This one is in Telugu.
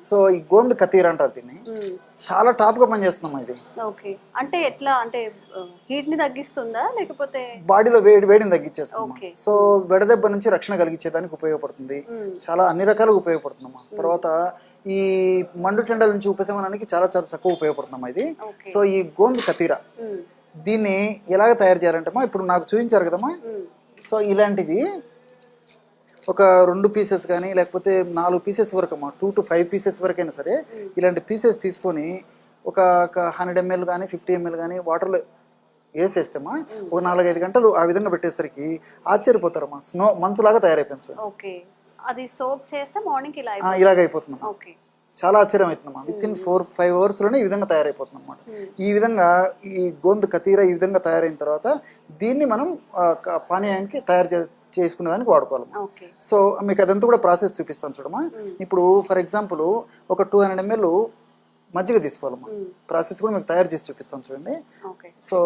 సో ఈ గోంద్ కతీర అంటారు దీన్ని. చాలా టాప్ గా పనిచేస్తున్నాం ఇది. ఓకే, అంటే ఎట్లా అంటే హీట్ ని తగ్గిస్తుందా లేకపోతే బాడీలో వేడిని తగ్గించేస్తుంది. సో వెడదెబ్బ నుంచి రక్షణ కలిగించేదానికి ఉపయోగపడుతుంది. చాలా అన్ని రకాలుగా ఉపయోగపడుతుందమ్మా. తర్వాత ఈ మండు టెండల నుంచి ఉపశమనానికి చాలా చాలా చక్కగా ఉపయోగపడుతుందమ్మా ఇది. సో ఈ గోంద్ కతీర దీన్ని ఎలాగ తయారు చేయాలంటే ఇప్పుడు నాకు చూపించారు కదమ్మా. సో ఇలాంటివి ఒక 2 పీసెస్ కానీ లేకపోతే 4 పీసెస్ వరకు అమ్మా, 2 to 5 పీసెస్ వరకైనా సరే ఇలాంటి పీసెస్ తీసుకొని ఒక 100 ml కానీ 50 ml కానీ వాటర్లో వేసేస్తామా ఒక 4-5 గంటలు ఆ విధంగా పెట్టేసరికి ఆశ్చర్యపోతారమ్మా. మంచులాగా తయారైపోతుంది. ఓకే, అది సోప్ చేస్తే మార్నింగ్ ఇలాగ అయిపోతుంది. ఓకే, చాలా ఆశ్చర్యం అవుతుందమ్మా. విత్-ఇన్ 4-5 hours లోనే ఈ విధంగా తయారైపోతుంది అన్నమాట. ఈ విధంగా ఈ గోంద్ కతీర ఈ విధంగా తయారైన తర్వాత దీన్ని మనం పానీయానికి తయారు చేసుకునే దానికి వాడుకోవాలి. సో మీకు అదంతా కూడా ప్రాసెస్ చూపిస్తాను చూడమ్మా. ఇప్పుడు ఫర్ ఎగ్జాంపుల్ ఒక 200 ml మజ్జిగ తీసుకోవాలమ్మా. ప్రాసెస్ కూడా మీకు తయారు చేసి చూపిస్తాను చూడండి. సో